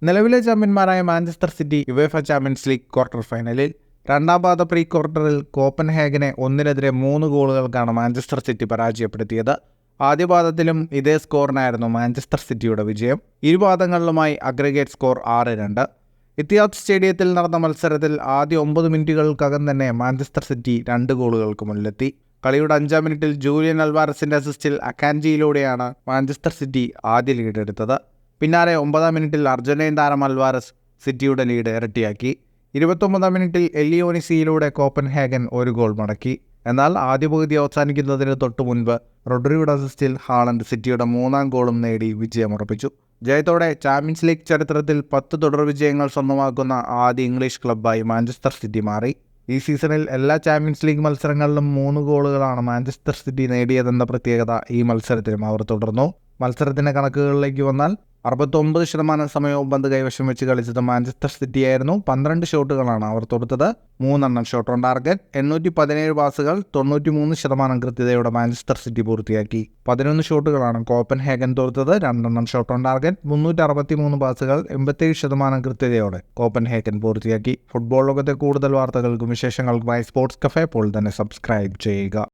നിലവിലെ ചാമ്പ്യന്മാരായ Manchester city UEFA champions league quarter ഫൈനലിൽ. രണ്ടാം പാദ പ്രീ ക്വാർട്ടറിൽ കോപ്പൻഹേഗനെ 1-3 ഗോളുകൾക്കാണ് മാഞ്ചസ്റ്റർ സിറ്റി പരാജയപ്പെടുത്തിയത്. ആദ്യ പാദത്തിലും ഇതേ സ്കോറിനായിരുന്നു മാഞ്ചസ്റ്റർ സിറ്റിയുടെ വിജയം. ഇരുപാദങ്ങളിലുമായി അഗ്രഗേറ്റ് സ്കോർ 6-2. ഇത്തിഹാദ് സ്റ്റേഡിയത്തിൽ നടന്ന മത്സരത്തിൽ ആദ്യ 9 മിനിറ്റുകൾക്കകം തന്നെ മാഞ്ചസ്റ്റർ സിറ്റി 2 ഗോളുകൾക്ക് മുന്നിലെത്തി. കളിയുടെ 5-ാം മിനിറ്റിൽ ജൂലിയൻ അൽവാരസിന്റെ അസിസ്റ്റിൽ അക്കാൻജിയിലൂടെയാണ് മാഞ്ചസ്റ്റർ സിറ്റി ആദ്യ ലീഡ് എടുത്തത്. പിന്നാലെ 9-ാം മിനിറ്റിൽ അർജന്റീൻ താരം അൽവാരസ് സിറ്റിയുടെ ലീഡ് ഇരട്ടിയാക്കി. 29-ാം മിനിറ്റിൽ എല്ലിയോണിസിയിലൂടെ കോപ്പൻഹേഗൻ 1 ഗോൾ മടക്കി. എന്നാൽ ആദ്യ പകുതി അവസാനിക്കുന്നതിന് തൊട്ടു മുൻപ് റോഡ്രിയുടെ അസിസ്റ്റിൽ ഹാളണ്ട് സിറ്റിയുടെ 3-ാം ഗോളും നേടി വിജയമുറപ്പിച്ചു. ജയത്തോടെ ചാമ്പ്യൻസ് ലീഗ് ചരിത്രത്തിൽ 10 തുടർ വിജയങ്ങൾ സ്വന്തമാക്കുന്ന ആദ്യ ഇംഗ്ലീഷ് ക്ലബ്ബായി മാഞ്ചസ്റ്റർ സിറ്റി മാറി. ഈ സീസണിൽ എല്ലാ ചാമ്പ്യൻസ് ലീഗ് മത്സരങ്ങളിലും 3 ഗോളുകളാണ് മാഞ്ചസ്റ്റർ സിറ്റി നേടിയതെന്ന പ്രത്യേകത ഈ മത്സരത്തിലും അവർ തുടർന്നു. മത്സരത്തിൻ്റെ കണക്കുകളിലേക്ക് വന്നാൽ 69% സമയവും പന്ത് കൈവശം വെച്ച് കളിച്ചത് മാഞ്ചസ്റ്റർ സിറ്റിയായിരുന്നു. 12 ഷോട്ടുകളാണ് അവർ തൊടുത്തത്. 3 ഷോട്ട് ഓൺ ടാർഗറ്റ്. 817 പാസുകൾ 93% കൃത്യതയോടെ മാഞ്ചസ്റ്റർ സിറ്റി പൂർത്തിയാക്കി. 11 ഷോട്ടുകളാണ് കോപ്പൻഹേഗൻ തൊടുത്തത്. 2 ഷോട്ട് ഓൺ ടാർഗറ്റ്. 363 പാസുകൾ 87% കൃത്യതയോടെ കോപ്പൻഹേഗൻ പൂർത്തിയാക്കി. ഫുട്ബോൾ ലോകത്തെ കൂടുതൽ വാർത്തകൾക്കും വിശേഷങ്ങൾക്കുമായി സ്പോർട്സ് കഫേ ഇപ്പോൾ തന്നെ സബ്സ്ക്രൈബ് ചെയ്യുക.